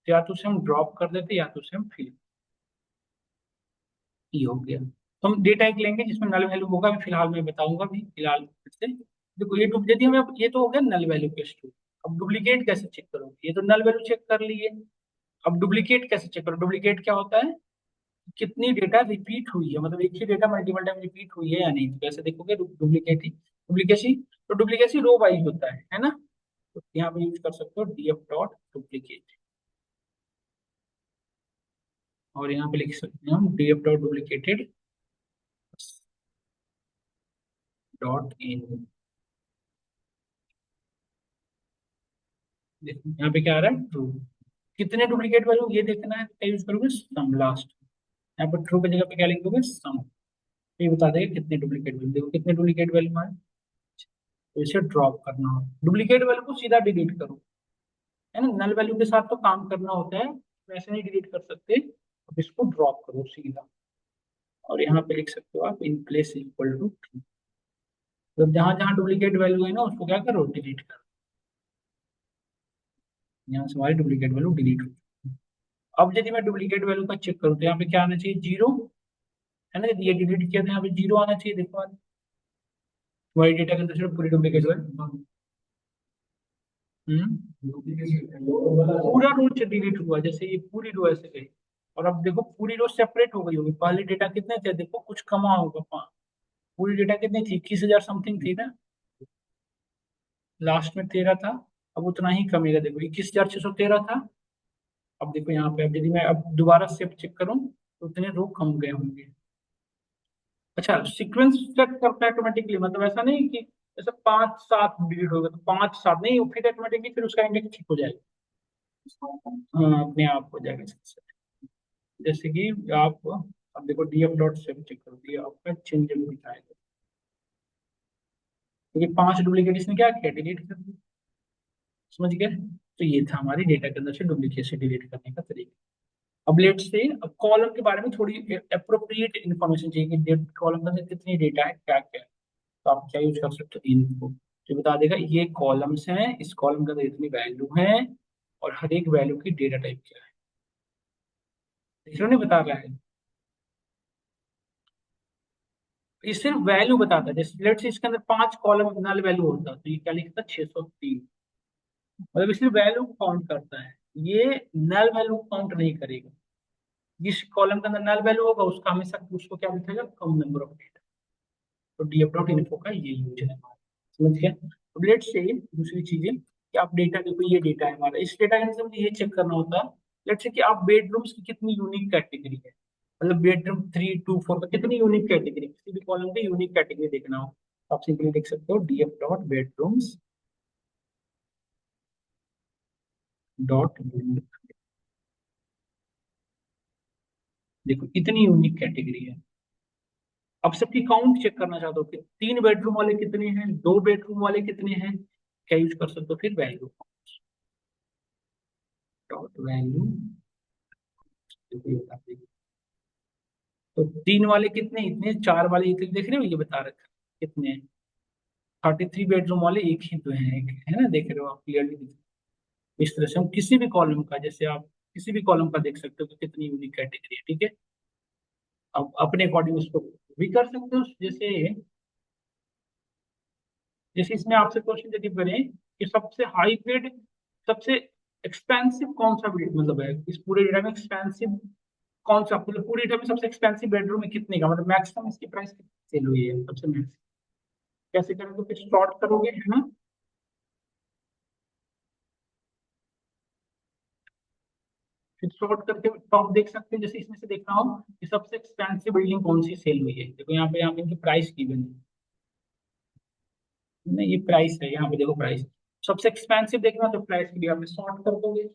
तो या तो उसे हम ड्रॉप कर देते या तो उसे हम फिल। ये हो गया। तो हम डेटा एक लेंगे जिसमें नल वैल्यू होगा, अभी फिलहाल मैं बताऊंगा भी फिलहाल फिर से। देखो ये यदि हमें ये तो हो गया नल वैल्यू के स्टूडेंट। अब डुप्लीकेट कैसे चेक करोगे, ये तो नल वैल्यू चेक कर लिए। अब डुप्लीकेट कैसे चेक करो, डुप्लीकेट क्या होता है, कितनी डेटा रिपीट हुई है, मतलब एक ही डेटा मल्टीपल टाइम रिपीट हुई है या नहीं। तो कैसे देखोगे डुप्लीकेट ही डुप्लीकेसी। तो डुप्लीकेसी रो वाइज होता है ना। तो यहाँ पे यूज कर सकते हो डीएफ डॉट डुप्लीकेट, और यहाँ पे लिख सकते हैं हम DF dot duplicated dot in. देखो यहाँ पे क्या आ रहा है, ट्रू। कितने डुप्लीकेट वैल्यू ये देखना है, तो यूज करोगे सम लास्ट। यहाँ पर ट्रू की जगह पे क्या लिख दोगे सम। ये बता देगा कितने डुप्लीकेट वैल्यू, देखो कितने डुप्लीकेट वैल्यू आए। तो इसे ड्रॉप करना हो, डुप्लीकेट वैल्यू को सीधा डिलीट करो, है ना। नल वैल्यू के साथ तो काम करना होता है, वैसे नहीं डिलीट कर सकते। अब इसको ड्रॉप करो सीधा, और यहाँ पे लिख सकते हो आप in place equal to true. तो जहां जहां डुप्लीकेट वैल्यू है ना उसको क्या करो, डिलीट करो। यहाँ से हमारी डुप्लीकेट वैल्यू डिलीट हो। अब यदि मैं डुप्लीकेट वैल्यू का चेक करूँ तो यहाँ पे क्या आना चाहिए, 0, है ना। यदि ये डिलीट किया तो यहाँ पे 0 आना चाहिए। देखो तुम्हारी डेटा के अंदर सिर्फ पूरी डुप्लीकेट है। पूरा रो डिलीट हुआ, जैसे ये पूरी रो ऐसे गई। और अब देखो पूरी रो सेपरेट हो गई होगी, पहले डेटा कितने थे, देखो कुछ कमा होगा। पूरी डेटा कितनी थी, 21,000 समथिंग थी ना, लास्ट में 13 था। अब उतना ही कमेगा, देखो 21,613 था। अब देखो यहाँ पे, अब यदि मैं अब दोबारा से चेक करूँ तो उतने रो कम गए होंगे। अच्छा सीक्वेंस सेट करता है ऑटोमेटिकली, मतलब ऐसा नहीं कि जैसे 5 7 डिलीट हो गए तो 5 7 नहीं, वो फिर ऑटोमेटिकली फिर उसका इंडेक्स ठीक हो जाएगा। हाँ अपने आप हो जाएगा इससे। जैसे कि आप अब देखो डीएफ डॉट सेव चेक करो, ये आपका चेंज दिखाएगा, क्योंकि 5 डुप्लीकेट इसने क्या किया, डिलीट कर दिया। समझ गए। तो ये था हमारी डेटा के अंदर से डुप्लीकेट से डिलीट करने का तरीका। अब लेट से अब कॉलम के बारे में थोड़ी अप्रोप्रिएट इन्फॉर्मेशन चाहिए कि कॉलम के अंदर कितनी डेटा है, क्या क्या है। तो आप क्या यूज कर सकते हो, इनको जो बता देगा ये कॉलम्स हैं, इस कॉलम के अंदर इतनी वैल्यू है, और हर एक वैल्यू की डेटा टाइप क्या है। इसलिए नहीं बता रहा है, ये सिर्फ वैल्यू बताता है। जैसे लेट से इसके अंदर 5 कॉलम नल वैल्यू होता तो ये क्या लिखता, 603। मतलब इसलिए वैल्यू काउंट करता है, ये नल वैल्यू काउंट नहीं करेगा। जिस कॉलम के अंदर नल वैल्यू होगा उसका हमेशा उसको क्या दिखेगा, कम नंबर ऑफ डेटा। तो डीएफ डॉट इन्फो का ये यूज है। समझ गया। अब लेट से दूसरी चीजें कि आप डेटा, देखो ये डेटा है हमारा, इस डेटा के अंदर मुझे ये चेक करना होता है। लेट से कि आप बेडरूम्स की कितनी यूनिक कैटेगरी है, मतलब बेडरूम 3 2 4 का कितनी यूनिक कैटेगरी, किसी भी कॉलम की यूनिक कैटेगरी देखना हो तो आप सिंपली लिख सकते हो DF dot bedrooms dot unique. देखो इतनी यूनिक कैटेगरी है। अब सबकी काउंट चेक करना चाहते हो कि 3 बेडरूम वाले कितने हैं, 2 बेडरूम वाले कितने हैं, क्या यूज कर सकते हो, फिर वैल्यू डॉट वैल्यू। तो 3 वाले कितने, इतने 4 वाले इतने, देख रहे हो ये बता रखा है कितने हैं। 33 बेडरूम वाले एक ही तो हैं, एक है ना, देख रहे हो आप क्लियरली। इस तरह से हम किसी भी कॉलम का, जैसे आप किसी भी कॉलम का देख सकते हो कि कितनी यूनिक कैटेगरी है, ठीक है। अब अपने अकॉर्डिंग उसको भी कर सकते हो। जैसे जैसे इसमें आपसे क्वेश्चन यदि करें कि सबसे हाई पेड, सबसे एक्सपेंसिव कौन सा मतलब है इस पूरे डेटा में, एक्सपेंसिव कौन सा, मतलब पूरे डेटा में सबसे एक्सपेंसिव बेडरूम है कितने का, मतलब मैक्सिमम इसकी प्राइस कितनी सेल हुई है सबसे मैक्सिमम। कैसे करोगे, फिर शॉर्ट करोगे, है ना। फिर सॉर्ट करके टॉप देख सकते हैं, जैसे इसमें से देख रहा हूँ कि सबसे एक्सपेंसिव बिल्डिंग कौन सी सेल हुई है। देखो यहाँ पे इनकी प्राइस की बनी नहीं, ये प्राइस है, यहाँ पे देखो प्राइस सबसे एक्सपेंसिव देखना तो प्राइस के लिए आप सॉर्ट कर दोगे।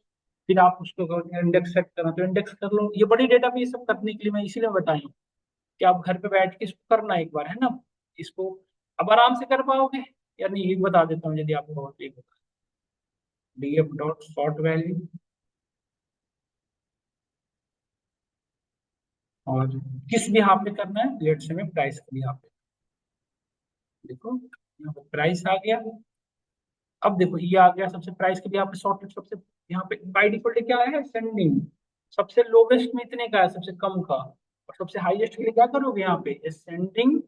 फिर आप उसको इंडेक्स सेट करना तो इंडेक्स कर लो। ये बड़ी डेटा पे ये सब करने के लिए मैं इसीलिए बताई हूँ कि आप घर पे बैठ के इसको करना एक बार, है ना। इसको अब आराम से कर पाओगे या नहीं, ये बता देता हूँ यदि आपको बहुत एक बता। डीएफ डॉट सॉर्ट वैल्यू, और किस भी यहाँ पे करना है, लेट से में प्राइस के लिए यहाँ पे देखो, यहाँ पे प्राइस आ गया। अब देखो ये आ गया सबसे प्राइस के लिए यहाँ पे सॉर्टेड सबसे, यहाँ पे बाय डिफॉल्ट क्या है, सेंडिंग सबसे लोवेस्ट में इतने का है, सबसे कम का। और सबसे हाईएस्ट के लिए क्या करोगे यहाँ पे, सेंडिंग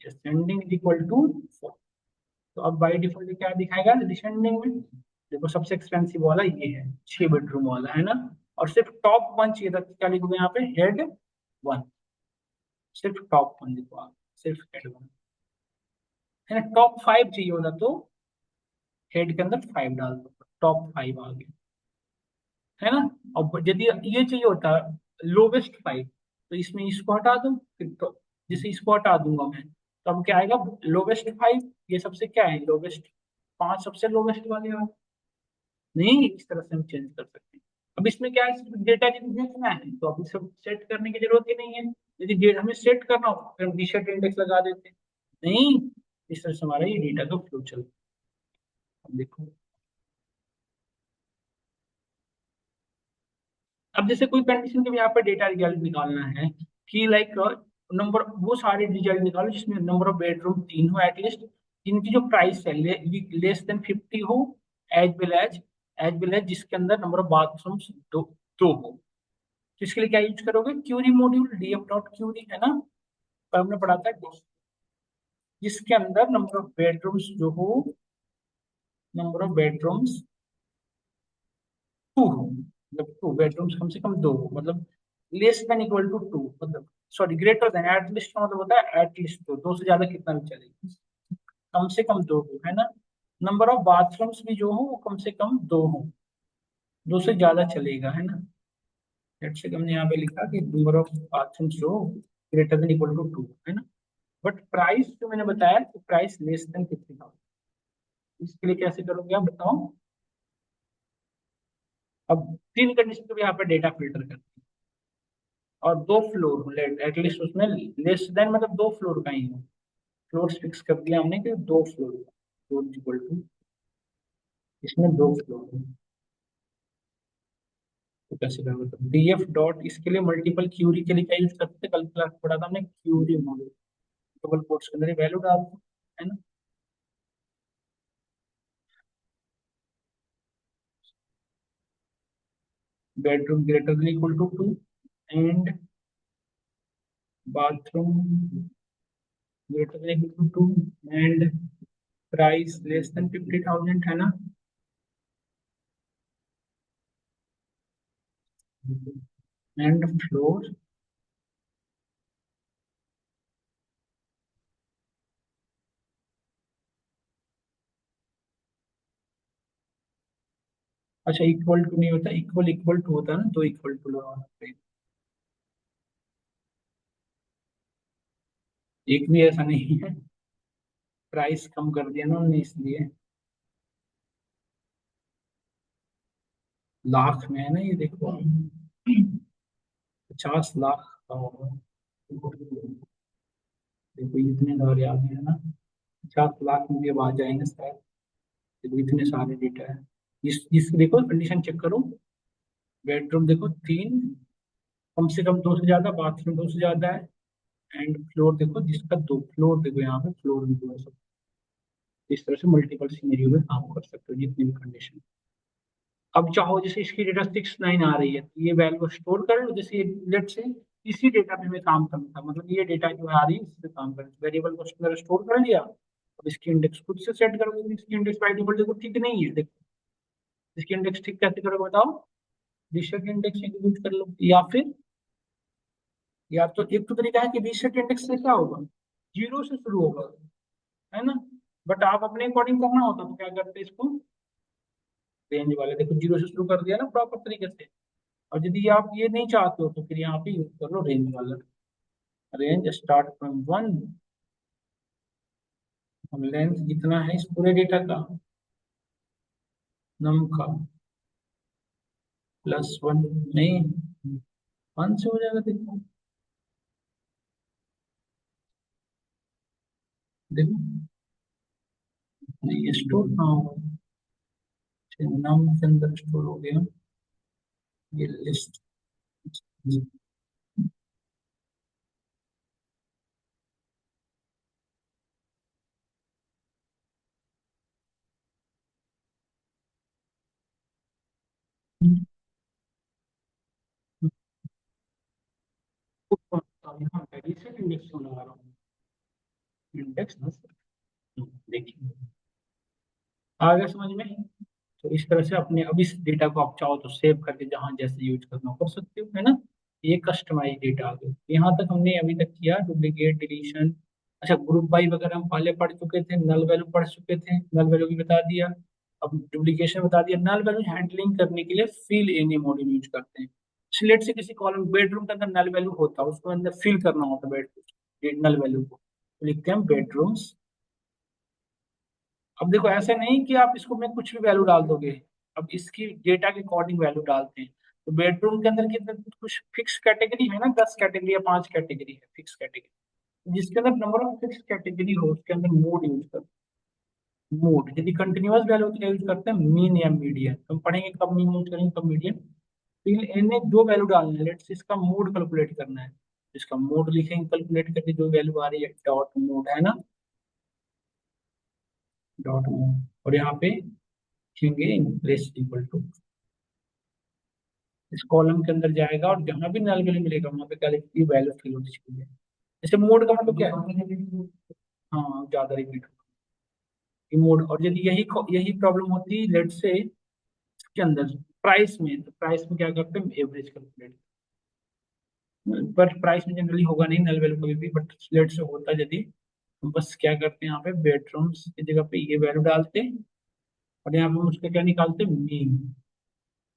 सेंडिंग इक्वल टू 4। तो अब बाय डिफॉल्ट क्या दिखाएगा डिसेंडिंग में। देखो सबसे एक्सपेंसिव वाला ये है, 6 बेडरूम वाला, है ना। और सिर्फ टॉप वन चाहिए था, तो क्या लिखोगे यहाँ पे, हेड वन। सिर्फ टॉप वन लिखो आप, सिर्फ हेड वन, है ना। टॉप फाइव चाहिए होता तो हेड के अंदर 5 डाल दो, टॉप 5 आ गया, है ना। और यदि ये चाहिए होता लोवेस्ट 5, तो इसमें इसको हटा दो, फिर तो जैसे इसको हटा दूंगा मैं, तो अब क्या आएगा, लोवेस्ट 5। ये सबसे क्या है, लोवेस्ट 5 सबसे लोवेस्ट वाले आ। नहीं, इस तरह से हम चेंज कर सकते हैं। अब इसमें क्या है, डेटा यदि देखना है तो अभी सब सेट करने की जरूरत ही नहीं है। यदि डेटा हमें सेट करना हो फिर हम रिसेट इंडेक्स लगा देते हैं। नहीं, इस तरह से हमारा ये डेटा का फ्लो चलता है। अब देखो, अब जैसे कोई कंडीशन के भी यहाँ पे डेटा रिजल्ट निकालना है कि लाइक नंबर, वो सारे रिजल्ट निकालो जिसमें नंबर ऑफ बेडरूम 3 हो एटलीस्ट, जिनकी जो प्राइस है लेस देन 50 हो, एज वेल एज जिसके अंदर नंबर ऑफ बाथरूम्स दो हो। तो इसके लिए क्या यूज करोगे, query module, DF dot query, है ना। पर हमने पढ़ा था जिसके अंदर नंबर ऑफ बेडरूम्स जो हो, नंबर ऑफ बेडरूम्स 2 हो, मतलब 2 बेडरूम्स कम से कम 2 हो, मतलब लेस देन इक्वल टू 2, मतलब सॉरी ग्रेटर देन, एटलीस्ट का मतलब होता है एटलीस्ट 2, 2 से ज्यादा कितना भी चलेगा, कम से कम 2 हो, है ना। नंबर ऑफ बाथरूम्स भी जो हो वो कम से कम 2 हो, 2 से ज्यादा चलेगा, है ना। लेट्स से हमने यहाँ पे लिखा कि नंबर ऑफ बाथरूम्स जो ग्रेटर देन इक्वल टू 2, है ना। बट प्राइस जो मैंने बताया कि प्राइस लेस देन 50,000, इसके लिए कैसे करोगे आप बताओ। अब 3 कंडीशन को भी यहाँ पे डेटा फिल्टर करते हैं, और 2 फ्लोर एटलीस्ट उसमें लेस देन मतलब 2 फ्लोर का ही हो। फ्लोर फिक्स कर दिया हमने कि 2 फ्लोर, फ्लोर इक्वल टू इसमें 2 फ्लोर है। तो कैसे करोगे, तो डीएफ डॉट इसके लिए मल्टीपल क्यूरी के लिए क्या यूज करते थे, कल क्लास पढ़ा था हमने, क्यूरी मॉडल, डबल कोट्स के अंदर वैल्यू डाल दो, है ना। Bedroom greater than equal to 2 and bathroom greater than equal to 2 and price less than 50,000, है ना। एंड फ्लोर, अच्छा इक्वल टू नहीं होता, इक्वल इक्वल टू होता है ना, तो इक्वल टू लगाना पड़ेगा। एक भी ऐसा नहीं है, प्राइस कम कर दिया ना हमने इसलिए, लाख में है ना ये देखो, 50 लाख का होगा। देखो ये इतने सारे आ गए हैं ना, 50 लाख में भी अब आ जाएंगे शायद। देखो इतने सारे डेटा है। इस देखो कंडीशन चेक करो, बेडरूम देखो 3, कम से कम 2 से ज्यादा, बाथरूम 2 से ज्यादा है, एंड फ्लोर देखो जिसका 2 फ्लोर, देखो यहाँ पे फ्लोर भी 2 है सब। इस तरह से मल्टीपल सिनेरियो में काम कर सकते हो जितनी भी कंडीशन। अब चाहो जैसे इसकी डेटा 6 9 आ रही है, तो ये वैल्यू स्टोर कर लो, जैसे लेट से इसी डेटा पे मैं काम करता था, मतलब ये डेटा जो आ रही है इस पे काम कर, वेरिएबल को उसके अंदर स्टोर कर लिया। अब इसकी इंडेक्स खुद से सेट करोगे, इसकी इंडेक्स बाय डिफॉल्ट देखो ठीक नहीं है, देखो इसकी इंडेक्स ठीक कैसे करोगे बताओ, रीसेट इंडेक्स यूज कर लो, या तो एक तो तरीका है कि रीसेट इंडेक्स से क्या होगा, 0 से शुरू होगा, है ना। बट आप अपने अकॉर्डिंग करना होता तो क्या करते इसको, रेंज वाले देखो जीरो से शुरू कर दिया ना प्रॉपर तरीके से। और यदि आप ये नहीं चाहते हो तो फिर यहाँ पे यूज कर लो रेंज वाला, रेंज स्टार्ट फ्रॉम 1, लेंथ जितना है इस पूरे डेटा का, नम का +1, नहीं 1 से हो जाएगा, देखो देखो, नहीं स्टोर कहाँ होगा, नम के अंदर स्टोर हो गया ये लिस्ट। यहाँ एडिशन इंडेक्स क्यों लगा रहा हूँ, इंडेक्स ना सर, देखिए आ गया समझ में। तो इस तरह से अपने अब इस डेटा को आप चाहो तो सेव करके जहां जैसे यूज करना हो कर सकते हो, है ना। ये कस्टमाइज डेटा आ गया। यहाँ तक हमने अभी तक किया डुप्लीकेट, डिलीशन। अच्छा, ग्रुप बाई वगैरह हम पहले पढ़ चुके थे, नल वैल्यू पढ़ चुके थे, नल वैल्यू भी बता दिया। अब डुप्लीकेशन बता दिया। नल वैल्यू हैंडलिंग करने के लिए फिल एनी मॉड्यूल यूज करते हैं। सिलेक्ट से किसी कॉलम, बेडरूम के अंदर नल वैल्यू होता है, उसको अंदर फिल करना होता है बेड नल वैल्यू को, तो लिखते हैं बेडरूम्स। अब देखो ऐसा नहीं कि आप इसको में कुछ भी वैल्यू डाल दोगे, अब इसकी डेटा के अकॉर्डिंग वैल्यू डालते हैं। तो बेडरूम के अंदर कितने कुछ फिक्स कैटेगरी है ना, 10 कैटेगरी या 5 कैटेगरी है फिक्स कैटेगरी। जिसके अंदर नंबर ऑफ फिक्स कैटेगरी हो उसके अंदर मोड यूज करते हैं। मोड यदि कंटिन्यूअस वैल्यू तो क्या यूज करते हैं, मीन या मीडियन। हम पढ़ेंगे कब मीन यूज करेंगे कब मीडियन। फिर इनमें दो वैल्यू डालना है, लेट्स इसका मोड कैलकुलेट करना है। इसका मोड लिखेंगे, कैलकुलेट करके जो वैल्यू आ रही है डॉट मोड है ना, डॉट मोड। और यहाँ पे लिखेंगे प्लेस इक्वल टू, इस कॉलम के अंदर जाएगा और जहां भी नल वैल्यू मिलेगा वहां पे क्या लिखेगी, वैल्यू फिल होनी चाहिए। जैसे मोड का मतलब क्या है, हाँ ज्यादा रिपीट होगा मोड। और यदि यही यही प्रॉब्लम होती है लेट से इसके अंदर प्राइस में, तो प्राइस में क्या करते हैं, एवरेज कैलकुलेट। पर प्राइस में जनरली होगा नहीं नल वैल्यू कभी भी, बट लेट से होता है यदि, तो बस क्या करते हैं यहाँ पे बेडरूम्स की जगह पे ये वैल्यू डालते हैं। और यहाँ पे हम उसका क्या निकालते हैं, मीन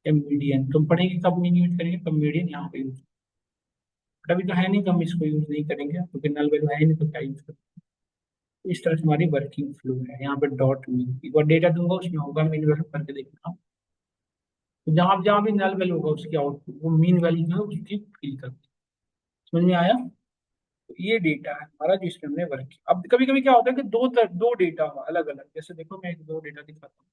या मीडियन। तुम पढ़ेंगे कब मीन यूज करेंगे, कब मीडियन यहाँ पे यूज। बट अभी तो है नहीं तो हम इसको यूज नहीं करेंगे, क्योंकि नल वैल्यू है ही नहीं तो क्या यूज करेंगे। तो इस तरह से हमारी वर्किंग फ्लो है। यहाँ पे डॉट मीन एक बार डेटा दूंगा उसमें होगा मीन वैल्यू करके देखना। तो जहां जहां भी नल वैल्यू होगा उसकी आउटपुट वो मीन वैल्यू जो है उसकी फिल करती है। समझ में आया। तो ये डेटा है हमारा जिसमें हमने वर्क किया। अब कभी कभी क्या होता है कि दो डेटा अलग अलग, जैसे देखो मैं एक दो डेटा दिखाता हूँ।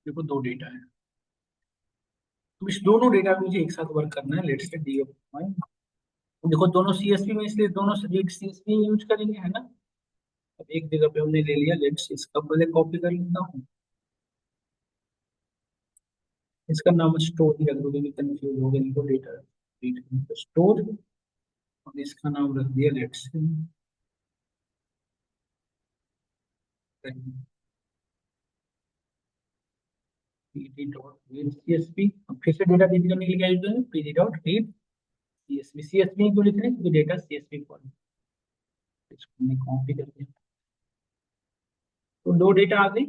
देखो दो डेटा है, तो इस दोनों डेटा में मुझे एक साथ वर्क करना है। लेट्स से डी एफ, देखो दोनों सीएसवी में, इसलिए दोनों सीएसवी यूज करेंगे, है ना। अब एक जगह पे हमने ले लिया, लेट्स इसका पहले कॉपी कर लेता हूँ। इसका नाम स्टोर ही रख दो क्योंकि कंफ्यूज हो गए, इनको डेटा स्टोर। और इसका नाम रख दिया let's PD dot read CSV. अब फिर से डेटा रीड करने के लिए क्या यूज करेंगे, PD dot read CSV. CSV क्यों लिख रहे हैं, क्योंकि डेटा सीएसवी फॉर्म। इसको हमने कॉपी कर दिया। तो दो डेटा आ गई।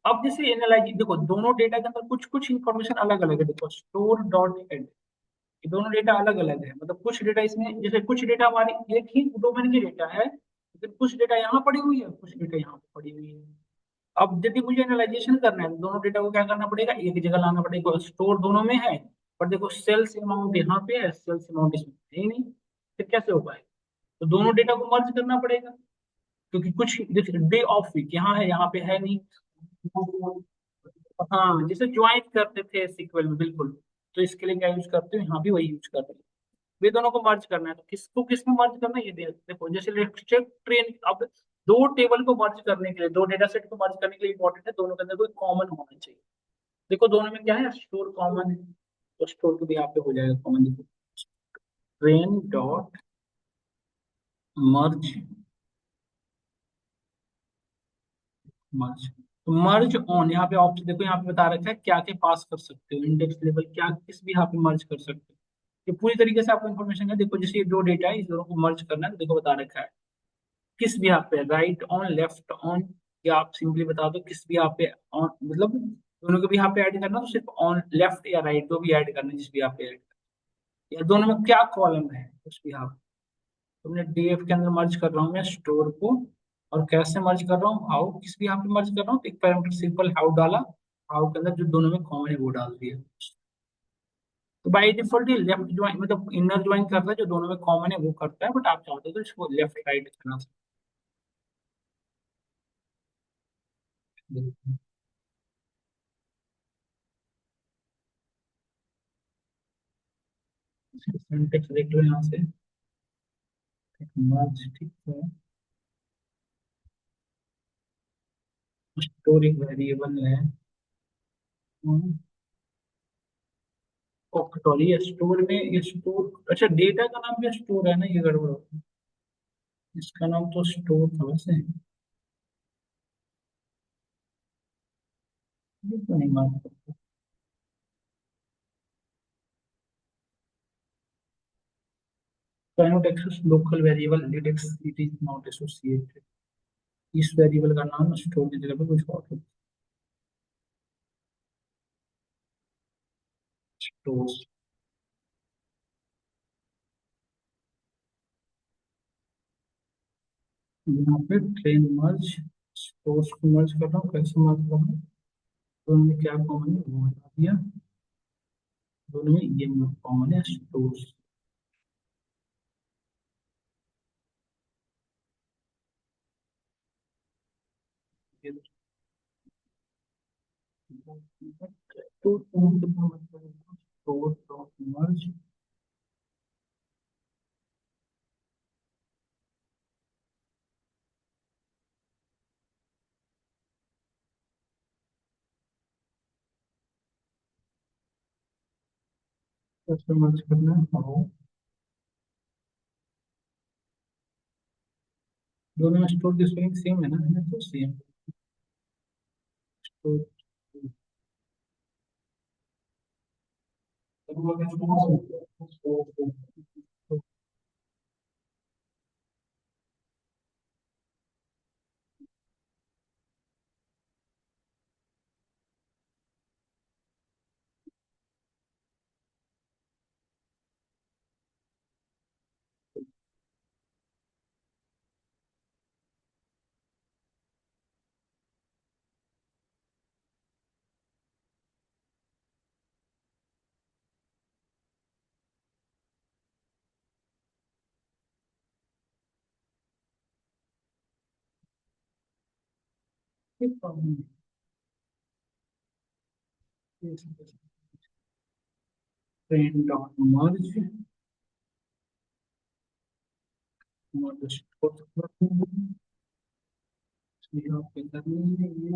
अब जैसे एनालाइज, देखो दोनों डेटा के अंदर कुछ कुछ इंफॉर्मेशन अलग अलग है। देखो स्टोर डॉट हेड, ये दोनों डेटा अलग अलग है। मतलब कुछ डेटा इसमें, जैसे कुछ डेटा हमारी एक ही डोमेन की डेटा है, लेकिन कुछ डेटा यहाँ पड़ी हुई है, कुछ डेटा यहाँ पे पड़ी हुई है। अब यदि मुझे एनालाइजेशन करना है तो दोनों डेटा को क्या करना पड़ेगा, एक जगह लाना पड़ेगा। स्टोर दोनों में है, पर देखो सेल्स अमाउंट यहाँ पे है, सेल्स अमाउंट इसमें है ही नहीं, फिर कैसे हो पाएगा। तो दोनों डेटा को मर्ज करना पड़ेगा, क्योंकि कुछ डे ऑफ वीक यहाँ है यहाँ पे है नहीं। हाँ जैसे ज्वाइन करते थे सीक्वल में, बिल्कुल। तो इसके लिए क्या यूज करते हैं, यहाँ भी वही यूज करते हैं। वे दोनों को मर्ज करना है, तो किसको किसमें मर्ज करना है ये देखो। जैसे लेट्स चेक ट्रेन, अब दो टेबल को मर्ज करने के लिए, दो डेटा सेट को मर्ज करने के लिए इंपॉर्टेंट है दोनों के अंदर कोई कॉमन होना चाहिए। देखो दोनों में क्या है, स्टोर कॉमन है, तो स्टोर को भी यहाँ पे हो जाएगा कॉमन। देखो ट्रेन डॉट मर्ज मर्ज तो मर्ज ऑन, यहाँ पे ऑप्शन देखो, यहाँ पे बता रखा है क्या क्या पास कर सकते हो, इंडेक्स लेवल क्या किस भी यहाँ पे मर्ज कर सकते हो। ये पूरी तरीके से आपको इन्फॉर्मेशन है, देखो जैसे ये दो डेटा है, इस दोनों को मर्ज करना है, तो देखो बता रखा है किस भी यहाँ पे, राइट ऑन लेफ्ट ऑन, या आप सिंपली बता दो किस भी यहाँ पे ऑन, मतलब दोनों को भी यहाँ पे ऐड करना, तो सिर्फ ऑन लेफ्ट या राइट दो भी ऐड करना है, जिस भी यहाँ पे ऐड, या दोनों में क्या कॉलम है उस भी यहाँ पे। तो मैं डीएफ के अंदर मर्ज कर रहा हूँ मैं स्टोर को, और कैसे मर्ज कर रहा हूँ, हाउ किस भी यहाँ पे मर्ज कर रहा हूँ, तो एक पैरामीटर सिंपल हाउ डाला, हाउ के अंदर जो दोनों में कॉमन है वो डाल दिया। तो बाई डिफॉल्ट ये लेफ्ट ज्वाइन मतलब इनर ज्वाइन करता है, जो दोनों में कॉमन है वो करता है, बट आप चाहते हो तो इसको लेफ्ट राइट करना सकते हो। सिंटेक्स देख लो यहाँ से, मर्ज ठीक है, स्टोर एक वेरिएबल है, ऑक्टोरी स्टोर में, ये स्टोर अच्छा डेटा का नाम भी स्टोर है ना, ये गड़बड़ हो गई। इसका नाम तो स्टोर था वैसे, ये तो नहीं मालूम। cannot access local variable index, it is not associated, इस वेरिएबल का नाम स्टोर की जगह पे कुछ और होता है, स्टोर। यहाँ पे ट्रेन मर्ज स्टोर्स को मर्ज कर रहा हूँ, कैसे मर्ज कर रहा हूँ, दोनों में क्या कॉमन है वो बता दिया, दोनों में ये कॉमन है स्टोर्स। तो स्टोर डॉट मर्ज, कैसे मर्ज करना है, हाँ, दोनों में स्टोर की स्पेलिंग सेम है ना, है तो सेम स्टोर। ट्रेन डॉट मर्ज मर्ज स्टोर यहाँ पे करनी है ये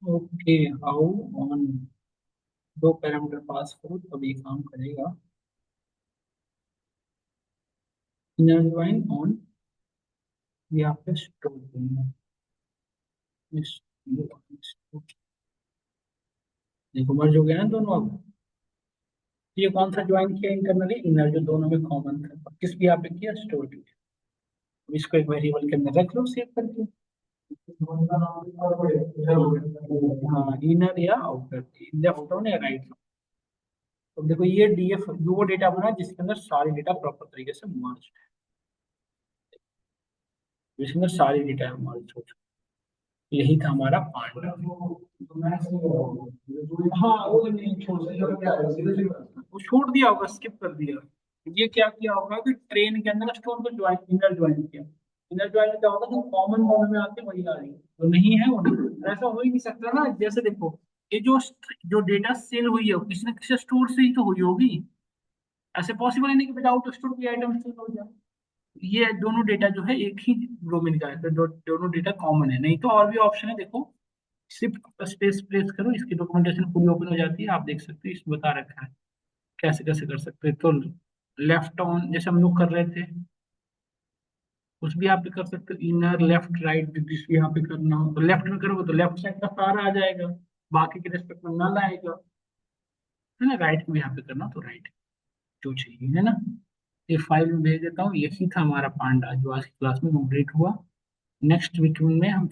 ओके, हाउ ऑन, दो पैरामीटर पास करो तभी काम करेगा, इनर ज्वाइन ऑन, ये आपका स्टोर करना है, इस- देखो मर्ज हो गया ना दोनों अब। ये कौन सा ज्वाइन किया इंटरनली, इनर, जो दोनों में कॉमन था, और किस भी यहाँ पे किया स्टोर किया। अब इसको एक वेरिएबल के अंदर रख लो सेव करके, हाँ इनर या आउटर, लेफ्ट ऑन या राइट। तो देखो ये डीएफ वो डेटा बना जिसके अंदर सारे डेटा प्रॉपर तरीके से मर्ज, जिसके अंदर सारी डेटा मर्ज हो चुकी। यही था हमारा पार्ट। हाँ वो नहीं वो छोड़ दिया होगा, स्किप कर दिया। ये क्या किया होगा कि ट्रेन के अंदर स्टोर को ज्वाइन, इनर ज्वाइन किया, इनर ज्वाइन क्या होगा, जो कॉमन दोनों में आते हैं वही आ रही है, तो नहीं है वो नहीं, ऐसा हो ही नहीं सकता ना। जैसे देखो ये जो जो डेटा सेल हुई है वो किसी न किसी स्टोर से ही तो हुई होगी, ऐसे पॉसिबल ही नहीं कि विदाउट स्टोर कोई आइटम सेल हो जाए। ये दोनों डेटा जो है एक ही डोमेन का है, तो दोनों डेटा कॉमन है, नहीं तो और भी ऑप्शन है देखो, शिफ्ट स्पेस प्रेस करो, इसकी डॉक्यूमेंटेशन पूरी ओपन हो जाती है, आप देख सकते हो इसमें बता रखा है कैसे कैसे कर सकते हैं। तो लेफ्ट ऑन जैसे हम लोग कर रहे थे कुछ भी यहाँ पे कर सकते हो, इनर लेफ्ट राइट दिस यहाँ पे करना हो तो लेफ्ट में करोगे तो लेफ्ट साइड का सारा आ जाएगा, बाकी के रेस्पेक्ट में नल आएगा, है ना। राइट में यहाँ पे करना तो राइट जो चाहिए, है ना। ये फाइल में भेज देता हूँ। यही था हमारा पांडा जो आज की क्लास में कंप्लीट हुआ। नेक्स्ट वीक में हम